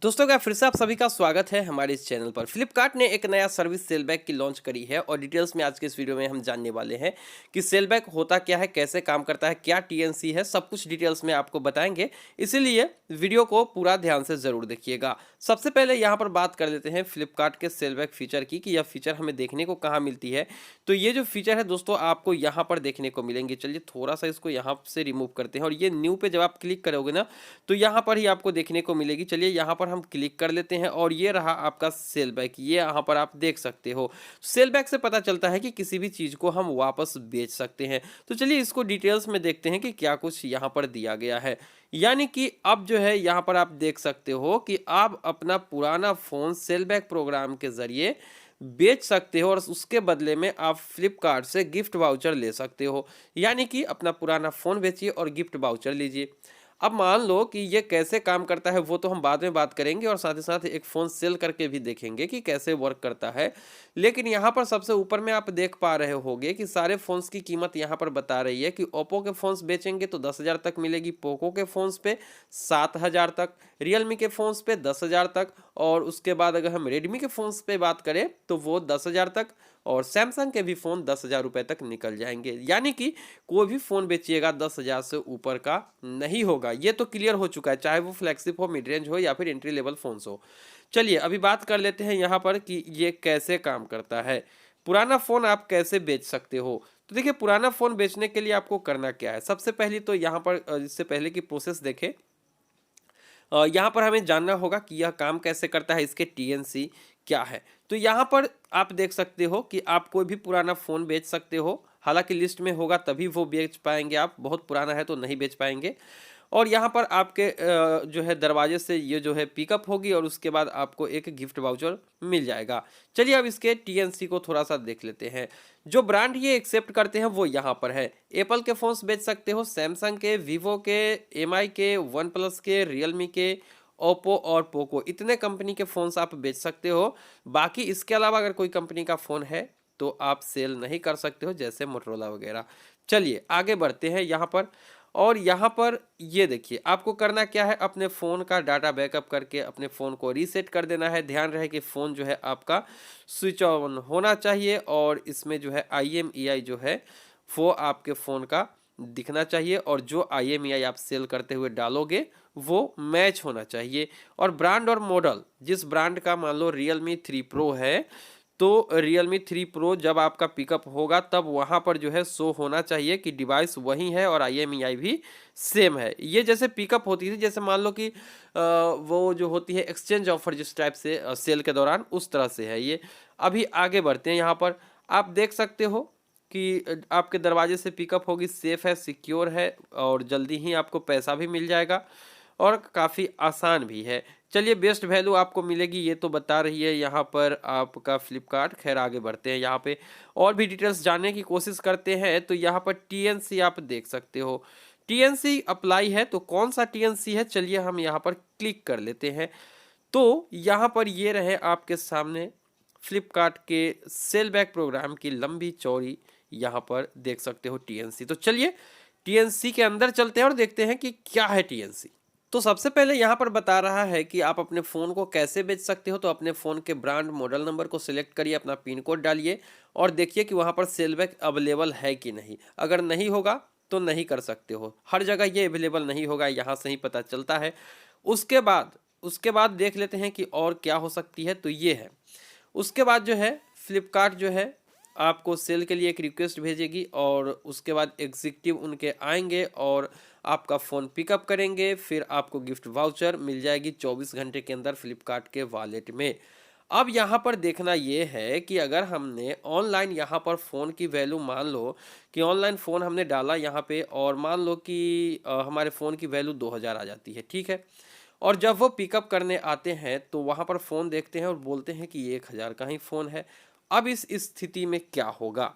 दोस्तों का फिर से आप सभी का स्वागत है हमारे इस चैनल पर। फ्लिपकार्ट ने एक नया सर्विस सेल बैक की लॉन्च करी है और डिटेल्स में आज के इस वीडियो में हम जानने वाले हैं कि सेल बैक होता क्या है, कैसे काम करता है, क्या टीएनसी है, सब कुछ डिटेल्स में आपको बताएंगे। इसीलिए वीडियो को पूरा ध्यान से जरूर देखिएगा। सबसे पहले यहाँ पर बात कर लेते हैं फ्लिपकार्ट के सेल बैक फीचर की कि यह फीचर हमें देखने को कहाँ मिलती है। तो ये जो फीचर है दोस्तों आपको यहाँ पर देखने को मिलेंगे। चलिए थोड़ा सा इसको यहाँ से रिमूव करते हैं और ये न्यू पे जब आप क्लिक करोगे ना तो यहाँ पर ही आपको देखने को मिलेगी। चलिए यहाँ पर हम क्लिक कर लेते हैं और ये रहा आपका सेल बैक। ये यहाँ पर आप देख सकते हो। सेल बैक से पता चलता है कि किसी भी चीज़ को हम वापस बेच सकते हैं। तो चलिए इसको डिटेल्स में देखते हैं कि क्या कुछ यहाँ पर दिया गया है। यानी कि अब जो है यहाँ पर आप देख सकते हो कि आप अपना पुराना फ़ोन सेल बैक प्रोग्राम के ज़रिए बेच सकते हो और उसके बदले में आप फ्लिपकार्ट से गिफ्ट वाउचर ले सकते हो। यानी कि अपना पुराना फ़ोन बेचिए और गिफ्ट वाउचर लीजिए। अब मान लो कि ये कैसे काम करता है वो तो हम बाद में बात करेंगे और साथ ही साथ एक फ़ोन सेल करके भी देखेंगे कि कैसे वर्क करता है। लेकिन यहाँ पर सबसे ऊपर में आप देख पा रहे होगे कि सारे फ़ोन्स की कीमत यहाँ पर बता रही है कि ओप्पो के फ़ोन्स बेचेंगे तो 10,000 तक मिलेगी, पोको के फ़ोन्स पे 7,000 तक, रियलमी के फ़ोन्स पे 10,000 तक और उसके बाद अगर हम रेडमी के फ़ोन्स पे बात करें तो वो 10,000 तक और सैमसंग के भी फ़ोन 10,000 रुपये तक निकल जाएंगे। यानी कि कोई भी फ़ोन बेचिएगा 10,000 से ऊपर का नहीं होगा। ये तो क्लियर हो चुका है, चाहे वो फ्लैगशिप हो, मिड रेंज हो या फिर एंट्री लेवल फ़ोन्स हो। चलिए अभी बात कर लेते हैं यहाँ पर कि ये कैसे काम करता है। पुराना फ़ोन आप कैसे बेच सकते हो? तो देखिए पुराना फ़ोन बेचने के लिए आपको करना क्या है? सबसे पहले तो यहाँ पर इससे पहले की प्रोसेस देखें। यहाँ पर हमें जानना होगा कि यह काम कैसे करता है, इसके टीएनसी क्या है। तो यहाँ पर आप देख सकते हो कि आप कोई भी पुराना फ़ोन बेच सकते हो। हालाँकि लिस्ट में होगा तभी वो बेच पाएँगे आप, बहुत पुराना है तो नहीं बेच पाएँगे। और यहाँ पर आपके जो है दरवाजे से ये जो है पिकअप होगी और उसके बाद आपको एक गिफ्ट वाउचर मिल जाएगा। चलिए अब इसके टीएनसी को थोड़ा-सा देख लेते हैं। जो ब्रांड ये एक्सेप्ट करते हैं वो यहाँ पर है। एप्पल के फ़ोन्स बेच सकते हो, सैमसंग के, वीवो के, एमआई के, वन प्लस के, रियलमी के, ओप्पो और पोको इतने कंपनी के फ़ोन्स आप बेच सकते हो। बाकी इसके अलावा अगर कोई कंपनी का फ़ोन है तो आप सेल नहीं कर सकते हो, जैसे मोटरोला वगैरह। चलिए आगे बढ़ते हैं यहाँ पर। और यहाँ पर ये देखिए आपको करना क्या है, अपने फ़ोन का डाटा बैकअप करके अपने फ़ोन को रीसेट कर देना है। ध्यान रहे कि फ़ोन जो है आपका स्विच ऑन होना चाहिए और इसमें जो है IMEI जो है वो आपके फ़ोन का दिखना चाहिए और जो IMEI आप सेल करते हुए डालोगे वो मैच होना चाहिए। और ब्रांड और मॉडल, जिस ब्रांड का मान लो Realme 3 Pro है तो Realme 3 Pro जब आपका पिकअप होगा तब वहाँ पर जो है शो होना चाहिए कि डिवाइस वही है और IMEI भी सेम है। ये जैसे पिकअप होती थी, जैसे मान लो कि वो जो होती है एक्सचेंज ऑफर जिस टाइप से सेल के दौरान, उस तरह से है ये। अभी आगे बढ़ते हैं। यहाँ पर आप देख सकते हो कि आपके दरवाजे से पिकअप होगी, सेफ है, सिक्योर है और जल्दी ही आपको पैसा भी मिल जाएगा और काफ़ी आसान भी है। चलिए बेस्ट वैल्यू आपको मिलेगी ये तो बता रही है यहाँ पर आपका फ्लिपकार्ट। खैर आगे बढ़ते हैं, यहाँ पे और भी डिटेल्स जानने की कोशिश करते हैं। तो यहाँ पर टीएनसी आप देख सकते हो, टीएनसी अप्लाई है। तो कौन सा टीएनसी है, चलिए हम यहाँ पर क्लिक कर लेते हैं। तो यहाँ पर ये रहे आपके सामने फ्लिपकार्ट के सेल बैक प्रोग्राम की लंबी चौड़ी यहाँ पर देख सकते हो टीएनसी। तो चलिए टीएनसी के अंदर चलते हैं और देखते हैं कि क्या है टीएनसी। तो सबसे पहले यहाँ पर बता रहा है कि आप अपने फ़ोन को कैसे बेच सकते हो। तो अपने फ़ोन के ब्रांड मॉडल नंबर को सिलेक्ट करिए, अपना पिन कोड डालिए और देखिए कि वहाँ पर सेल बैक अवेलेबल है कि नहीं। अगर नहीं होगा तो नहीं कर सकते हो, हर जगह ये अवेलेबल नहीं होगा, यहाँ से ही पता चलता है। उसके बाद देख लेते हैं कि और क्या हो सकती है। तो ये है, उसके बाद जो है फ्लिपकार्ट जो है आपको सेल के लिए एक रिक्वेस्ट भेजेगी और उसके बाद एग्जीक्यूटिव उनके आएंगे और आपका फ़ोन पिकअप करेंगे। फिर आपको गिफ्ट वाउचर मिल जाएगी 24 घंटे के अंदर फ्लिपकार्ट के वॉलेट में। अब यहाँ पर देखना ये है कि अगर हमने ऑनलाइन यहाँ पर फ़ोन की वैल्यू, मान लो कि ऑनलाइन फ़ोन हमने डाला यहाँ पे और मान लो कि हमारे फ़ोन की वैल्यू 2,000 आ जाती है, ठीक है। और जब वो पिकअप करने आते हैं तो वहाँ पर फ़ोन देखते हैं और बोलते हैं कि ये 1,000 का ही फ़ोन है। अब इस स्थिति में क्या होगा,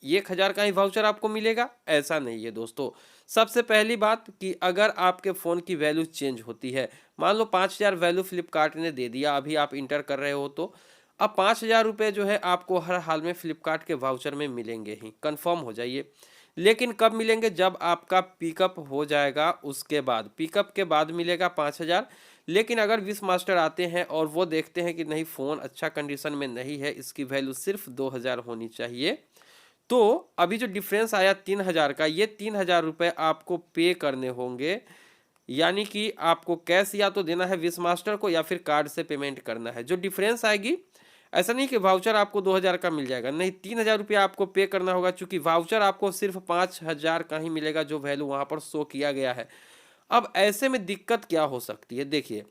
1,000 का ही वाउचर आपको मिलेगा? ऐसा नहीं है दोस्तों। सबसे पहली बात कि अगर आपके फ़ोन की वैल्यू चेंज होती है, मान लो 5,000 वैल्यू फ्लिपकार्ट ने दे दिया, अभी आप इंटर कर रहे हो, तो अब 5,000 रुपये जो है आपको हर हाल में फ्लिपकार्ट के वाउचर में मिलेंगे ही, कंफर्म हो जाइए। लेकिन कब मिलेंगे, जब आपका पिकअप हो जाएगा उसके बाद, पिकअप के बाद मिलेगा 5,000। लेकिन अगर विश मास्टर आते हैं और वो देखते हैं कि नहीं फ़ोन अच्छा कंडीशन में नहीं है, इसकी वैल्यू सिर्फ 2000 होनी चाहिए, तो अभी जो डिफरेंस आया 3000 का, ये 3000 रुपये आपको पे करने होंगे। यानी कि आपको कैश या तो देना है विश मास्टर को या फिर कार्ड से पेमेंट करना है। जो डिफरेंस आएगी, ऐसा नहीं कि वाउचर आपको 2000 का मिल जाएगा, नहीं, 3000 रुपया आपको पे करना होगा, चूंकि वाउचर आपको सिर्फ 5000 का ही मिलेगा जो वैल्यू वहाँ पर शो किया गया है। अब ऐसे में दिक्कत क्या हो सकती है, देखिए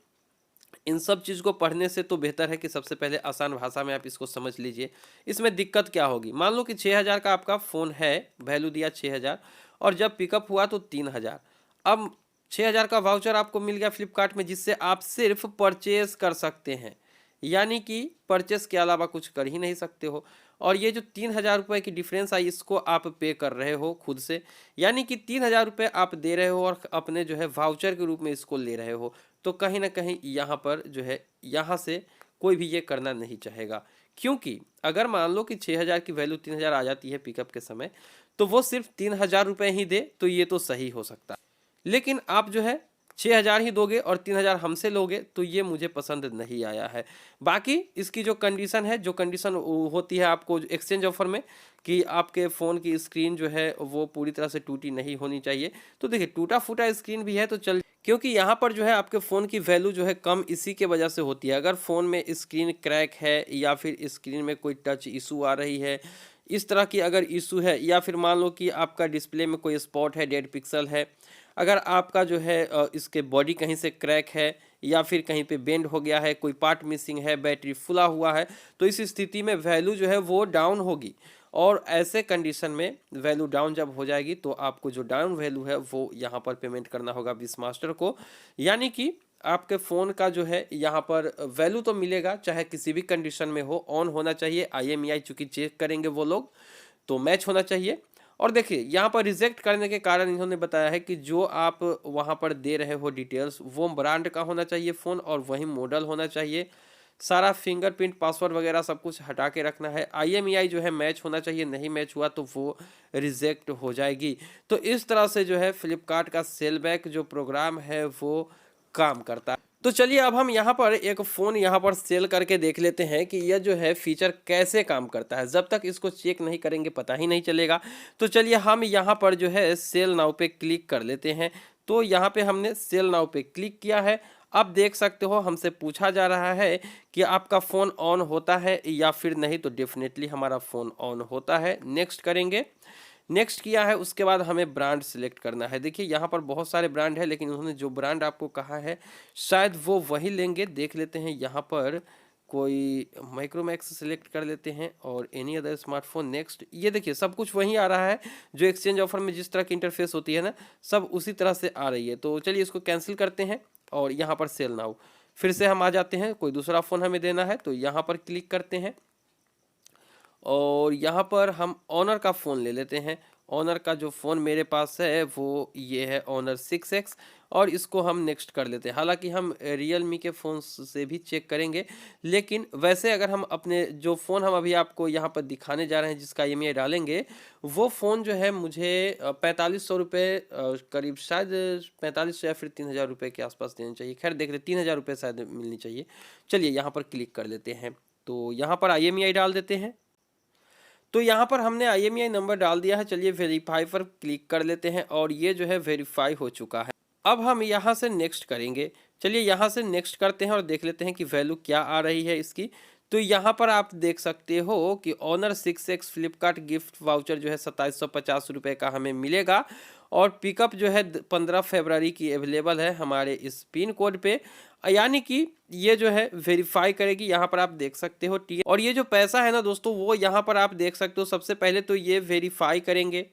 इन सब चीज़ को पढ़ने से तो बेहतर है कि सबसे पहले आसान भाषा में आप इसको समझ लीजिए। इसमें दिक्कत क्या होगी, मान लो कि 6000 का आपका फ़ोन है, वैल्यू दिया 6000, और जब पिकअप हुआ तो 3000। अब 6000 का वाउचर आपको मिल गया फ्लिपकार्ट में, जिससे आप सिर्फ परचेज कर सकते हैं, यानी कि परचेस के अलावा कुछ कर ही नहीं सकते हो। और ये जो 3000 रुपये की डिफरेंस आई, इसको आप पे कर रहे हो खुद से, यानी कि 3000 रुपये आप दे रहे हो और अपने जो है वाउचर के रूप में इसको ले रहे हो। तो कहीं ना कहीं यहाँ पर जो है, यहाँ से कोई भी ये करना नहीं चाहेगा, क्योंकि अगर मान लो कि 6000 की वैल्यू 3000 आ जाती है पिकअप के समय, तो वो सिर्फ 3000 रुपये ही दे तो ये तो सही हो सकता है। लेकिन आप जो है 6000 ही दोगे और 3000 हमसे लोगे, तो ये मुझे पसंद नहीं आया है। बाकी इसकी जो कंडीशन है, जो कंडीशन होती है आपको एक्सचेंज ऑफर में, कि आपके फ़ोन की स्क्रीन जो है वो पूरी तरह से टूटी नहीं होनी चाहिए। तो देखिए टूटा फूटा स्क्रीन भी है तो चल, क्योंकि यहाँ पर जो है आपके फ़ोन की वैल्यू जो है कम इसी के वजह से होती है। अगर फ़ोन में स्क्रीन क्रैक है या फिर स्क्रीन में कोई टच इशू आ रही है, इस तरह की अगर इशू है, या फिर मान लो कि आपका डिस्प्ले में कोई स्पॉट है, डेड पिक्सल है, अगर आपका जो है इसके बॉडी कहीं से क्रैक है या फिर कहीं पे बेंड हो गया है, कोई पार्ट मिसिंग है, बैटरी फुला हुआ है, तो इस स्थिति में वैल्यू जो है वो डाउन होगी। और ऐसे कंडीशन में वैल्यू डाउन जब हो जाएगी, तो आपको जो डाउन वैल्यू है वो यहाँ पर पेमेंट करना होगा विश मास्टर को। यानी कि आपके फ़ोन का जो है यहाँ पर वैल्यू तो मिलेगा, चाहे किसी भी कंडीशन में हो, ऑन होना चाहिए। IMEI चूँकि चेक करेंगे वो लोग, तो मैच होना चाहिए। और देखिए यहाँ पर रिजेक्ट करने के कारण इन्होंने बताया है कि जो आप वहाँ पर दे रहे हो डिटेल्स, वो ब्रांड का होना चाहिए फ़ोन, और वही मॉडल होना चाहिए। सारा फिंगरप्रिंट, पासवर्ड वगैरह सब कुछ हटा के रखना है। IMEI जो है मैच होना चाहिए, नहीं मैच हुआ तो वो रिजेक्ट हो जाएगी। तो इस तरह से जो है फ्लिपकार्ट का सेल बैक जो प्रोग्राम है वो काम करता है। तो चलिए अब हम यहाँ पर एक फ़ोन यहाँ पर सेल करके देख लेते हैं कि यह जो है फीचर कैसे काम करता है। जब तक इसको चेक नहीं करेंगे पता ही नहीं चलेगा। तो चलिए हम यहाँ पर जो है सेल नाउ पे क्लिक कर लेते हैं। तो यहाँ पे हमने सेल नाउ पे क्लिक किया है। अब देख सकते हो हमसे पूछा जा रहा है कि आपका फ़ोन ऑन होता है या फिर नहीं, तो डेफिनेटली हमारा फ़ोन ऑन होता है। नेक्स्ट करेंगे। नेक्स्ट किया है, उसके बाद हमें ब्रांड सिलेक्ट करना है। देखिए यहाँ पर बहुत सारे ब्रांड है, लेकिन उन्होंने जो ब्रांड आपको कहा है शायद वो वही लेंगे। देख लेते हैं, यहाँ पर कोई माइक्रोमैक्स सिलेक्ट कर लेते हैं और एनी अदर स्मार्टफोन। नेक्स्ट, ये देखिए सब कुछ वही आ रहा है जो एक्सचेंज ऑफर में जिस तरह की इंटरफेस होती है ना, सब उसी तरह से आ रही है। तो चलिए इसको कैंसिल करते हैं और यहाँ पर सेल नाउ फिर से हम आ जाते हैं। कोई दूसरा फ़ोन हमें देना है तो यहाँ पर क्लिक करते हैं और यहाँ पर हम ऑनर का फ़ोन ले लेते हैं। ऑनर का जो फ़ोन मेरे पास है वो ये है ऑनर 6X, और इसको हम नेक्स्ट कर लेते हैं। हालांकि हम रियलमी के फ़ोन से भी चेक करेंगे, लेकिन वैसे अगर हम अपने जो फ़ोन हम अभी आपको यहाँ पर दिखाने जा रहे हैं जिसका IMEI डालेंगे, वो फ़ोन जो है मुझे 4500 रुपये करीब, शायद 4500 या फिर 3000 रुपये के आसपास देने चाहिए। खैर देख ले, 3000 रुपये शायद मिलनी चाहिए। चलिए यहाँ पर क्लिक कर लेते हैं। तो यहाँ पर IMEI डाल देते हैं। तो यहाँ पर हमने IMEI नंबर डाल दिया है। चलिए वेरीफाई पर क्लिक कर लेते हैं और ये जो है वेरीफाई हो चुका है। अब हम यहाँ से नेक्स्ट करेंगे। चलिए यहाँ से नेक्स्ट करते हैं और देख लेते हैं कि वैल्यू क्या आ रही है इसकी। तो यहाँ पर आप देख सकते हो कि honour 6X Flipkart gift voucher जो है 2750 रुपये का हमें मिलेगा, और पिकअप जो है 15 फरवरी की अवेलेबल है हमारे इस पिन कोड पे। यानी कि ये जो है वेरीफाई करेगी। यहाँ पर आप देख सकते हो और ये जो पैसा है ना दोस्तों, वो यहाँ पर आप देख सकते हो। सबसे पहले तो ये वेरीफाई करेंगे,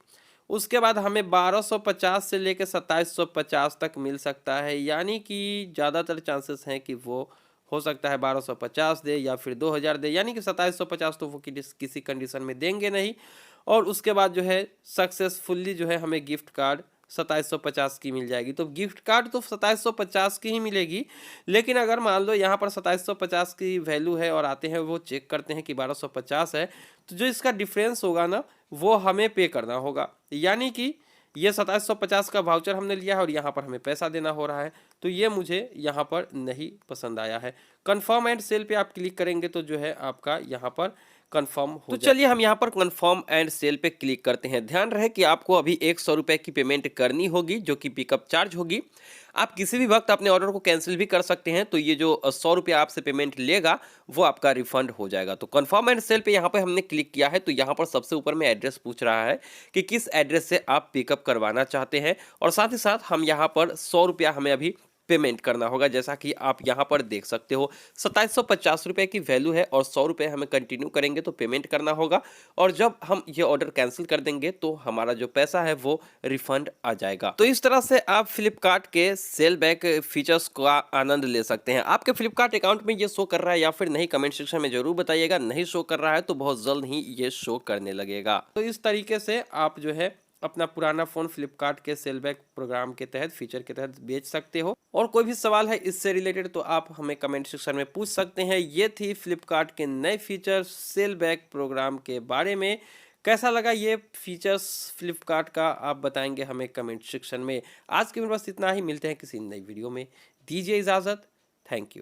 उसके बाद हमें 1250 से लेकर 2750 तक मिल सकता है। यानी कि ज़्यादातर चांसेस हैं कि वो हो सकता है 1250 दे या फिर 2000 दे, यानी कि 2750 तो वो किसी कंडीशन में देंगे नहीं। और उसके बाद जो है सक्सेसफुली जो है हमें गिफ्ट कार्ड 2750 की मिल जाएगी। तो गिफ्ट कार्ड तो 2750 की ही मिलेगी, लेकिन अगर मान लो यहाँ पर 2750 की वैल्यू है और आते हैं वो चेक करते हैं कि 1250 है, तो जो इसका डिफरेंस होगा ना वो हमें पे करना होगा। यानी कि ये 2750 का वाउचर हमने लिया है और यहाँ पर हमें पैसा देना हो रहा है। तो ये मुझे यहाँ पर नहीं पसंद आया है। कन्फर्म एंड सेल पे आप क्लिक करेंगे तो जो है आपका यहाँ पर कंफर्म हो तो चलिए हम यहाँ पर कंफर्म एंड सेल पे क्लिक करते हैं। ध्यान रहे कि आपको अभी 100 रुपये की पेमेंट करनी होगी जो कि पिकअप चार्ज होगी। आप किसी भी वक्त अपने ऑर्डर को कैंसिल भी कर सकते हैं, तो ये जो 100 रुपये आपसे पेमेंट लेगा वो आपका रिफंड हो जाएगा। तो कंफर्म एंड सेल पे यहाँ पे हमने क्लिक किया है, तो यहाँ पर सबसे ऊपर में एड्रेस पूछ रहा है कि किस एड्रेस से आप पिकअप करवाना चाहते हैं, और साथ ही साथ हम यहाँ पर 100 रुपया हमें अभी पेमेंट करना होगा। जैसा कि आप यहाँ पर देख सकते हो 2750 रुपये की वैल्यू है और 100 रुपये हमें कंटिन्यू करेंगे तो पेमेंट करना होगा, और जब हम ये ऑर्डर कैंसिल कर देंगे तो हमारा जो पैसा है वो रिफंड आ जाएगा। तो इस तरह से आप फ्लिपकार्ट के सेल बैक फीचर्स का आनंद ले सकते हैं। आपके फ्लिपकार्ट अकाउंट में ये शो कर रहा है या फिर नहीं, कमेंट सेक्शन में जरूर बताइएगा। नहीं शो कर रहा है तो बहुत जल्द ही ये शो करने लगेगा। तो इस तरीके से आप जो है अपना पुराना फ़ोन फ्लिपकार्ट के सेल बैक प्रोग्राम के तहत, फीचर के तहत बेच सकते हो। और कोई भी सवाल है इससे रिलेटेड तो आप हमें कमेंट सेक्शन में पूछ सकते हैं। ये थी फ्लिपकार्ट के नए फीचर सेल बैक प्रोग्राम के बारे में। कैसा लगा ये फीचर्स फ्लिपकार्ट का, आप बताएंगे हमें कमेंट सेक्शन में। आज के लिए बस इतना ही, मिलते हैं किसी नई वीडियो में। दीजिए इजाज़त, थैंक यू।